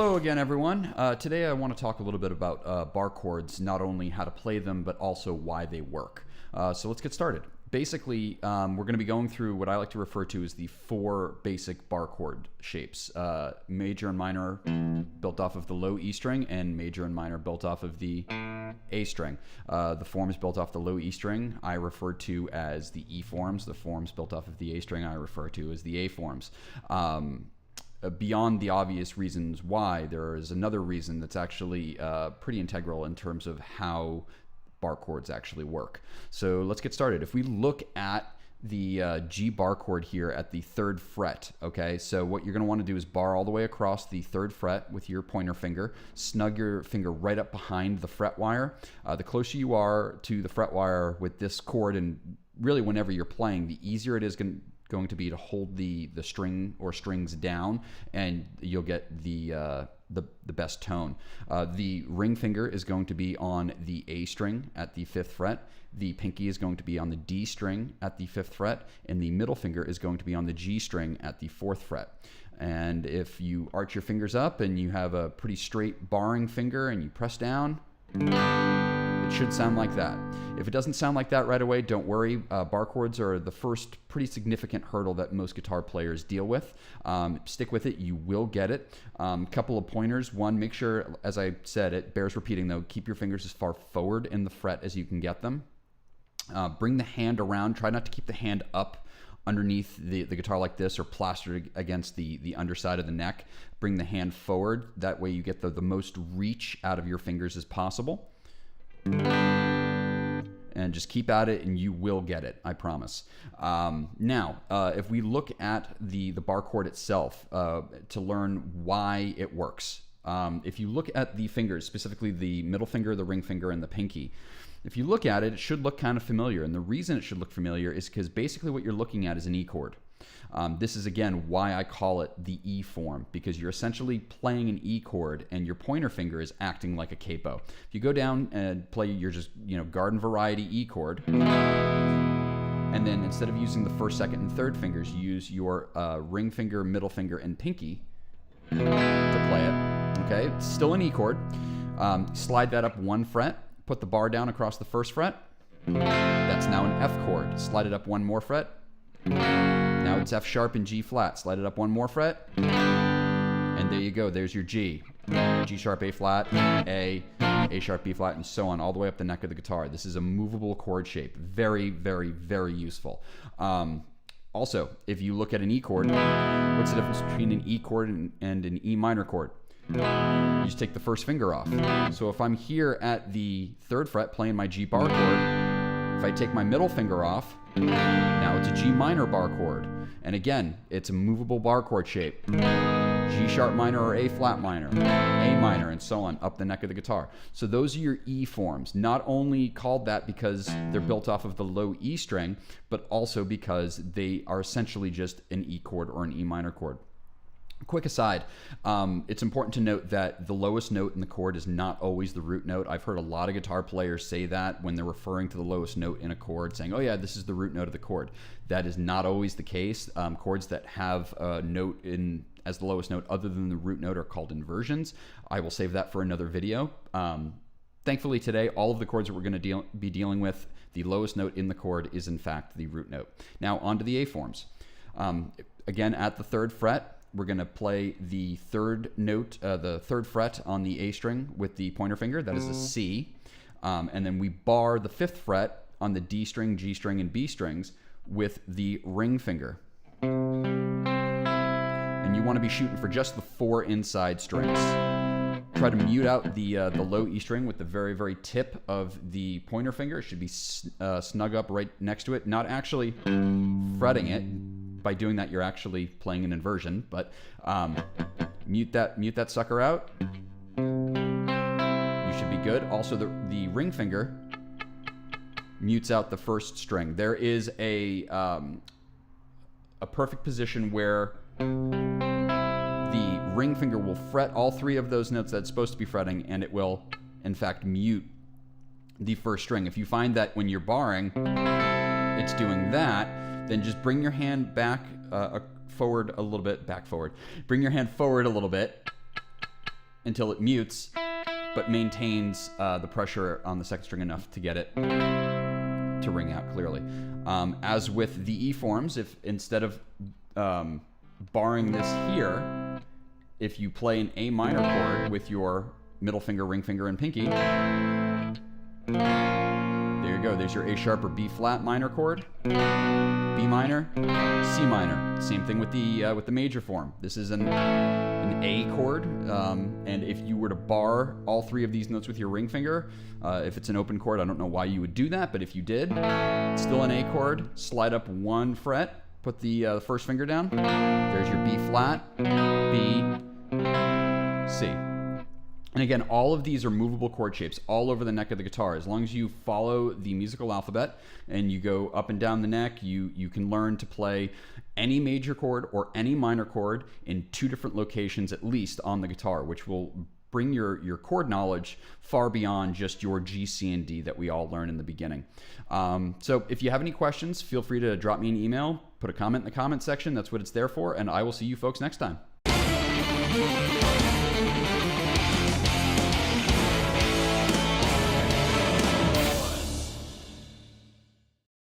Hello again, everyone. Today I want to talk a little bit about bar chords, not only how to play them, but also why they work. So let's get started. Basically, we're going to be going through what I like to refer to as the 4 basic bar chord shapes. Major and minor built off of the low E string, and major and minor built off of the A string. The forms built off the low E string I refer to as the E forms. The forms built off of the A string I refer to as the A forms. Beyond the obvious reasons why, there is another reason that's actually pretty integral in terms of how bar chords actually work. So let's get started. If we look at the G bar chord here at the 3rd fret, okay, so what you're going to want to do is bar all the way across the 3rd fret with your pointer finger, snug your finger right up behind the fret wire. The closer you are to the fret wire with this chord, and really whenever you're playing, the easier it is going to be to hold the string or strings down, and you'll get the best tone. The ring finger is going to be on the A string at the 5th fret. The pinky is going to be on the D string at the 5th fret, and the middle finger is going to be on the G string at the 4th fret. And if you arch your fingers up and you have a pretty straight barring finger and you press down, it should sound like that. If it doesn't sound like that right away, don't worry. Bar chords are the first pretty significant hurdle that most guitar players deal with. Stick with it, you will get it. Couple of pointers. One, make sure, as I said, it bears repeating though, keep your fingers as far forward in the fret as you can get them. Bring the hand around. Try not to keep the hand up underneath the guitar like this or plastered against the underside of the neck. Bring the hand forward. That way you get the most reach out of your fingers as possible. And just keep at it and you will get it, I promise. Now, if we look at the bar chord itself to learn why it works. If you look at the fingers, specifically the middle finger, the ring finger, and the pinky, if you look at it, it should look kind of familiar. And the reason it should look familiar is because basically what you're looking at is an E chord. This is, again, why I call it the E form, because you're essentially playing an E chord and your pointer finger is acting like a capo. If you go down and play your just, garden variety E chord, and then instead of using the 1st, 2nd, and 3rd fingers, you use your ring finger, middle finger, and pinky to play it. Okay, it's still an E chord. Slide that up 1 fret, put the bar down across the 1st fret. That's now an F chord. Slide it up 1 more fret. Now it's F sharp and G flat. Slide it up 1 more fret. And there you go. There's your G. G sharp, A flat, A sharp, B flat, and so on, all the way up the neck of the guitar. This is a movable chord shape. Very, very, very useful. Also, if you look at an E chord, what's the difference between an E chord and an E minor chord? You just take the 1st finger off. So if I'm here at the 3rd fret playing my G bar chord, if I take my middle finger off, now it's a G minor bar chord. And again, it's a movable bar chord shape. G sharp minor or A flat minor, A minor, and so on, up the neck of the guitar. So those are your E forms, not only called that because they're built off of the low E string, but also because they are essentially just an E chord or an E minor chord. Quick aside, it's important to note that the lowest note in the chord is not always the root note. I've heard a lot of guitar players say that when they're referring to the lowest note in a chord, saying, oh yeah, this is the root note of the chord. That is not always the case. Chords that have a note in as the lowest note other than the root note are called inversions. I will save that for another video. Thankfully today, all of the chords that we're going to be dealing with, the lowest note in the chord is in fact the root note. Now onto the A forms. Again, at the 3rd fret, we're going to play the 3rd note, the 3rd fret on the A string with the pointer finger. That is a C. And then we bar the 5th fret on the D string, G string, and B strings with the ring finger. And you want to be shooting for just the 4 inside strings. Try to mute out the low E string with the very, very tip of the pointer finger. It should be snug up right next to it, not actually fretting it. By doing that, you're actually playing an inversion, but mute that sucker out. You should be good. Also, the ring finger mutes out the 1st string. There is a perfect position where the ring finger will fret all 3 of those notes that it's supposed to be fretting, and it will, in fact, mute the 1st string. If you find that when you're barring, it's doing that, then just bring your hand back forward a little bit, back forward. Bring your hand forward a little bit until it mutes, but maintains the pressure on the second string enough to get it to ring out clearly. As with the E forms, if instead of barring this here, if you play an A minor chord with your middle finger, ring finger, and pinky, there you go. There's your A sharp or B flat minor chord, B minor, C minor. Same thing with the major form. This is an A chord, and if you were to bar all three of these notes with your ring finger, if it's an open chord, I don't know why you would do that, but if you did, it's still an A chord. Slide up 1 fret, put the first finger down. There's your B flat, B, C. And again, all of these are movable chord shapes all over the neck of the guitar. As long as you follow the musical alphabet and you go up and down the neck, you can learn to play any major chord or any minor chord in 2 different locations at least on the guitar, which will bring your chord knowledge far beyond just your G, C, and D that we all learn in the beginning. So if you have any questions, feel free to drop me an email, put a comment in the comment section. That's what it's there for, and I will see you folks next time.